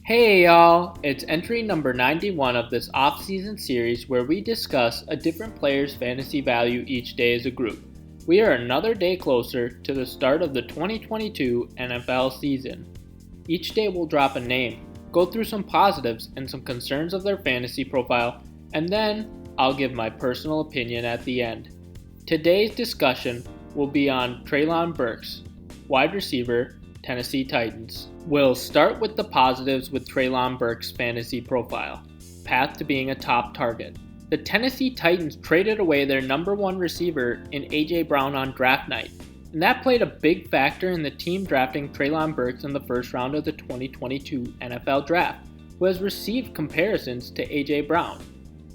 Hey y'all, it's entry number 91 of this off-season series where we discuss a different player's fantasy value each day as a group. We are another day closer to the start of the 2022 NFL season. Each day we'll drop a name, go through some positives and some concerns of their fantasy profile, and then I'll give my personal opinion at the end. Today's discussion will be on Treylon Burks, wide receiver, Tennessee Titans. We'll start with the positives with Treylon Burks' fantasy profile. Path to being a top target. The Tennessee Titans traded away their number one receiver in A.J. Brown on draft night, and that played a big factor in the team drafting Treylon Burks in the first round of the 2022 NFL Draft, who has received comparisons to A.J. Brown.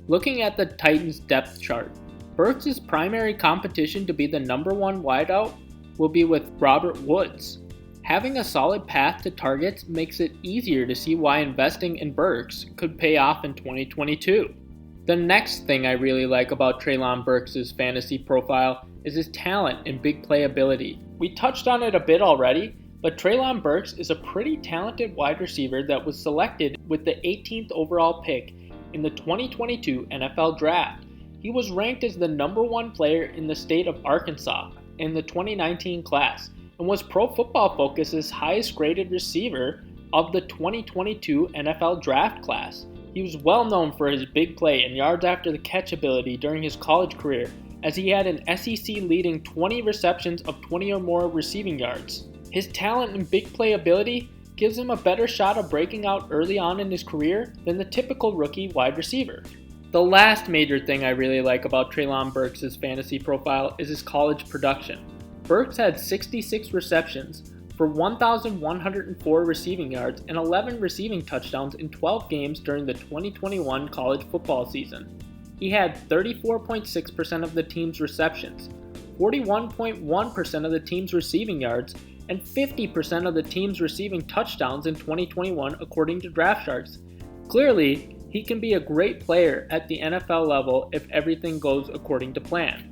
Looking at the Titans' depth chart, Burks' primary competition to be the number one wideout will be with Robert Woods. Having a solid path to targets makes it easier to see why investing in Burks could pay off in 2022. The next thing I really like about Treylon Burks' fantasy profile is his talent and big play ability. We touched on it a bit already, but Treylon Burks is a pretty talented wide receiver that was selected with the 18th overall pick in the 2022 NFL Draft. He was ranked as the number one player in the state of Arkansas in the 2019 class, and was Pro Football Focus's highest graded receiver of the 2022 NFL Draft class. He was well known for his big play and yards after the catch ability during his college career, as he had an SEC leading 20 receptions of 20 or more receiving yards. His talent and big play ability gives him a better shot of breaking out early on in his career than the typical rookie wide receiver. The last major thing I really like about Treylon Burks' fantasy profile is his college production. Burks had 66 receptions for 1,104 receiving yards and 11 receiving touchdowns in 12 games during the 2021 college football season. He had 34.6% of the team's receptions, 41.1% of the team's receiving yards, and 50% of the team's receiving touchdowns in 2021 according to Draft Sharks. Clearly, he can be a great player at the NFL level if everything goes according to plan.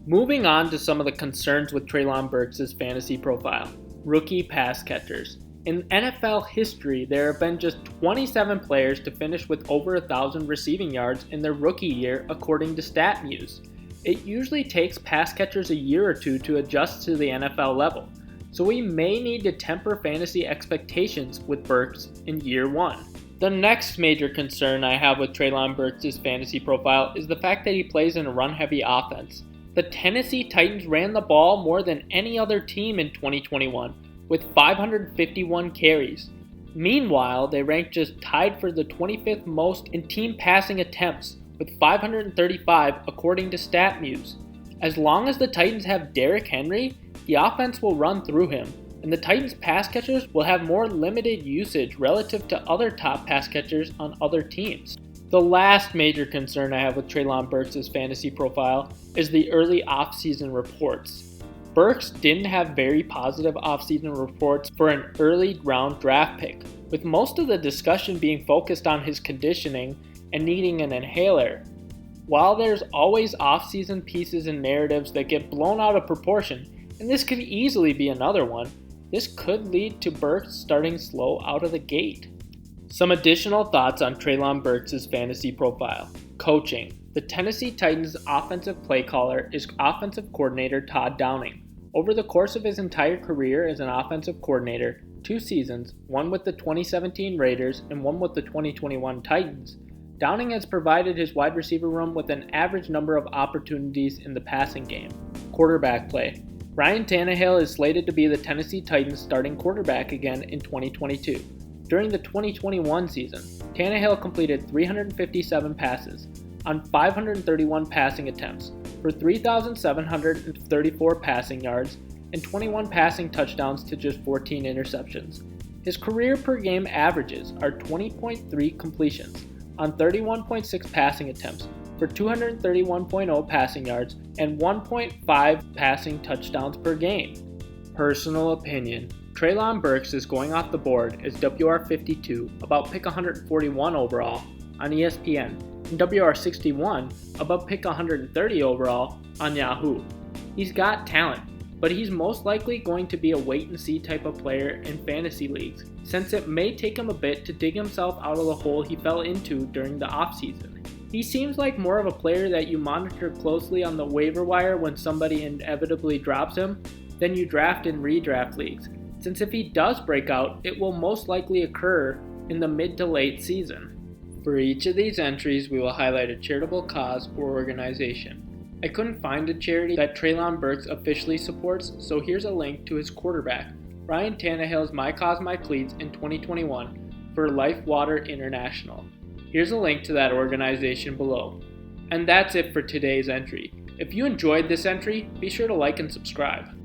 Moving on to some of the concerns with Treylon Burks' fantasy profile. Rookie pass catchers. In NFL history, there have been just 27 players to finish with over 1,000 receiving yards in their rookie year according to StatMuse. It usually takes pass catchers a year or two to adjust to the NFL level, so we may need to temper fantasy expectations with Burks in year one. The next major concern I have with Treylon Burks' fantasy profile is the fact that he plays in a run-heavy offense. The Tennessee Titans ran the ball more than any other team in 2021, with 551 carries. Meanwhile, they ranked just tied for the 25th most in team passing attempts, with 535 according to StatMuse. As long as the Titans have Derrick Henry, the offense will run through him, and the Titans pass catchers will have more limited usage relative to other top pass catchers on other teams. The last major concern I have with Treylon Burks' fantasy profile is the early offseason reports. Burks didn't have very positive offseason reports for an early round draft pick, with most of the discussion being focused on his conditioning and needing an inhaler. While there's always offseason pieces and narratives that get blown out of proportion, and this could easily be another one, this could lead to Burks starting slow out of the gate. Some additional thoughts on Treylon Burks' fantasy profile. Coaching. The Tennessee Titans' offensive play caller is offensive coordinator Todd Downing. Over the course of his entire career as an offensive coordinator, 2 seasons, one with the 2017 Raiders and one with the 2021 Titans, Downing has provided his wide receiver room with an average number of opportunities in the passing game. Quarterback play. Ryan Tannehill is slated to be the Tennessee Titans' starting quarterback again in 2022. During the 2021 season, Tannehill completed 357 passes on 531 passing attempts for 3,734 passing yards and 21 passing touchdowns to just 14 interceptions. His career per game averages are 20.3 completions on 31.6 passing attempts for 231.0 passing yards and 1.5 passing touchdowns per game. Personal opinion. Treylon Burks is going off the board as WR52 about pick 141 overall on ESPN and WR61 about pick 130 overall on Yahoo. He's got talent, but he's most likely going to be a wait-and-see type of player in fantasy leagues, since it may take him a bit to dig himself out of the hole he fell into during the offseason. He seems like more of a player that you monitor closely on the waiver wire when somebody inevitably drops him than you draft in redraft leagues, since if he does break out, it will most likely occur in the mid to late season. For each of these entries, we will highlight a charitable cause or organization. I couldn't find a charity that Treylon Burks officially supports, so here's a link to his quarterback, Ryan Tannehill's My Cause My Cleats in 2021 for Life Water International. Here's a link to that organization below. And that's it for today's entry. If you enjoyed this entry, be sure to like and subscribe.